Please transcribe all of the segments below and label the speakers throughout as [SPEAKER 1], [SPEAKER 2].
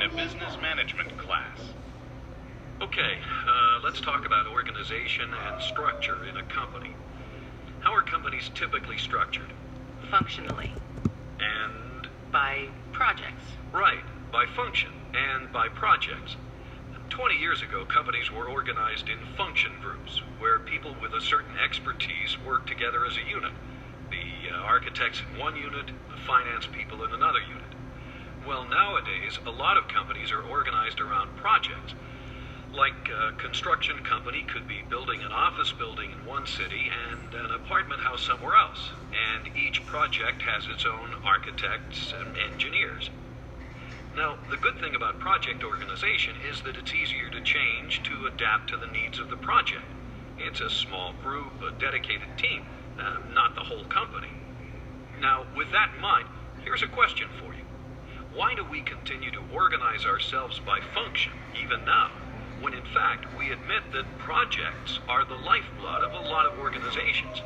[SPEAKER 1] in a business management class.
[SPEAKER 2] Okay, let's talk about organization and structure in a company. How are companies typically structured?
[SPEAKER 3] Functionally.
[SPEAKER 2] And?
[SPEAKER 3] By projects.
[SPEAKER 2] Right, by function and by projects. 20 years ago, companies were organized in function groups, where people with a certain expertise work together as a unit. The architects in one unit, the finance people in another unit. Well, nowadays, a lot of companies are organized around projects. Like a construction company could be building an office building in one city and an apartment house somewhere else, and each project has its own architects and engineers. Now, the good thing about project organization is that it's easier to change to adapt to the needs of the project. It's a small group, a dedicated team, not the whole company. Now, with that in mind, here's a question for you. Why do we continue to organize ourselves by function, even now, when in fact we admit that projects are the lifeblood of a lot of organizations?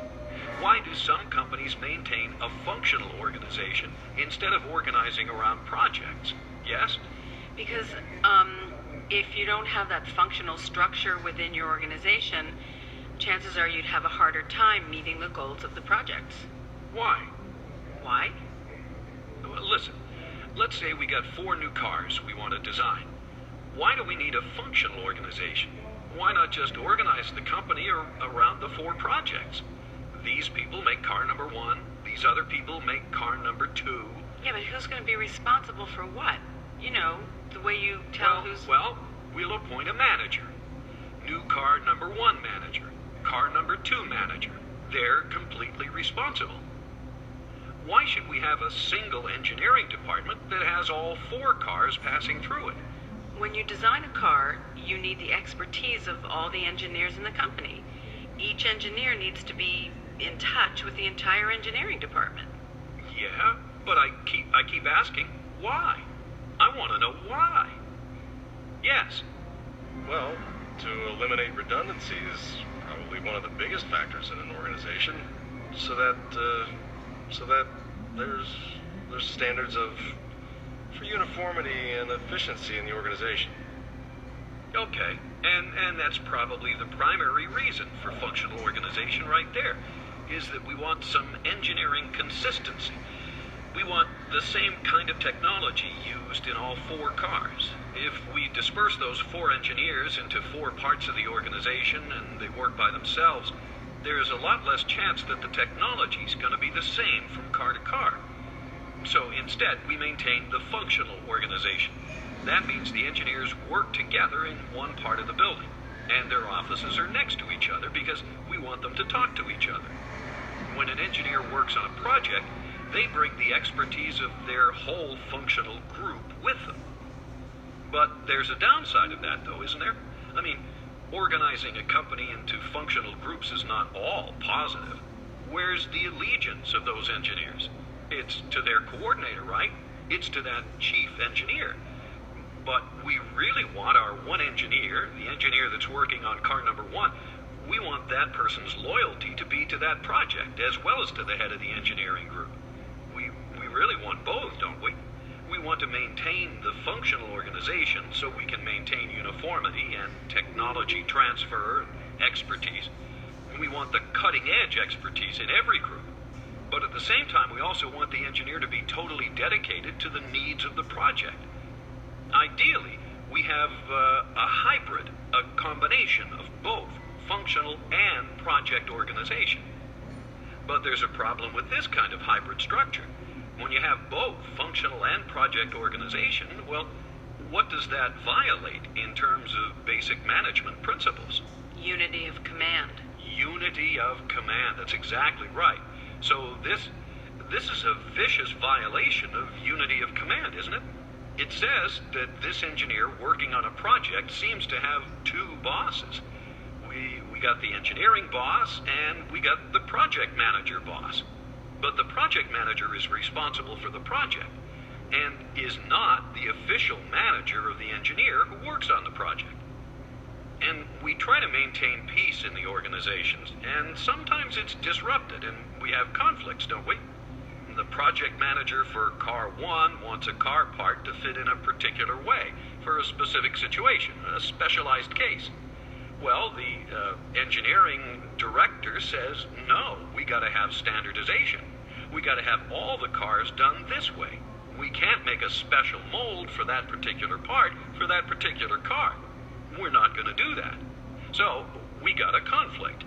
[SPEAKER 2] Why do some companies maintain a functional organization instead of organizing around projects? Yes?
[SPEAKER 3] Because, if you don't have that functional structure within your organization, chances are you'd have a harder time meeting the goals of the projects.
[SPEAKER 2] Why?
[SPEAKER 3] Why?
[SPEAKER 2] Well, listen, let's say we got 4 new cars we want to design. Why do we need a functional organization? Why not just organize the company around the 4 projects? These people make car number 1, these other people make car number 2.
[SPEAKER 3] Yeah, but who's going to be responsible for what? You know, the way you tell who's...
[SPEAKER 2] Well, we'll appoint a manager. New car number 1 manager. Car number 2 manager. They're completely responsible. Why should we have a single engineering department that has all 4 cars passing through it?
[SPEAKER 3] When you design a car, you need the expertise of all the engineers in the company. Each engineer needs to be in touch with the entire engineering department.
[SPEAKER 2] Yeah, but I keep asking, why? I want to know why. Yes.
[SPEAKER 4] Well, to eliminate redundancy is probably one of the biggest factors in an organization, so that there's standards for uniformity and efficiency in the organization.
[SPEAKER 2] Okay, and that's probably the primary reason for functional organization right there, is that we want some engineering consistency. We want the same kind of technology used in all 4 cars. If we disperse those 4 engineers into 4 parts of the organization and they work by themselves, there's a lot less chance that the technology is going to be the same from car to car. So instead, we maintain the functional organization. That means the engineers work together in one part of the building, and their offices are next to each other because we want them to talk to each other. When an engineer works on a project, they bring the expertise of their whole functional group with them. But there's a downside of that, though, isn't there? I mean, organizing a company into functional groups is not all positive. Where's the allegiance of those engineers? It's to their coordinator, right? It's to that chief engineer. But we really want our one engineer, the engineer that's working on car number 1, we want that person's loyalty to be to that project as well as to the head of the engineering group. We really want both, don't we? We want to maintain the functional organization so we can maintain uniformity and technology transfer and expertise. And we want the cutting-edge expertise in every group. But at the same time, we also want the engineer to be totally dedicated to the needs of the project. Ideally, we have a hybrid, a combination of both functional and project organization. But there's a problem with this kind of hybrid structure. When you have both functional and project organization, well, what does that violate in terms of basic management principles?
[SPEAKER 3] Unity of command.
[SPEAKER 2] Unity of command, that's exactly right. So this is a vicious violation of unity of command, isn't it? It says that this engineer working on a project seems to have 2 bosses. We got the engineering boss and we got the project manager boss. But the project manager is responsible for the project and is not the official manager of the engineer who works on the project. And we try to maintain peace in the organizations, and sometimes it's disrupted and we have conflicts, don't we? The the project manager for car 1 wants a car part to fit in a particular way for a specific situation, a specialized case. Well, the engineering director says, no, we got to have standardization. We got to have all the cars done this way. We can't make a special mold for that particular part for that particular car. We're not going to do that. So we got a conflict.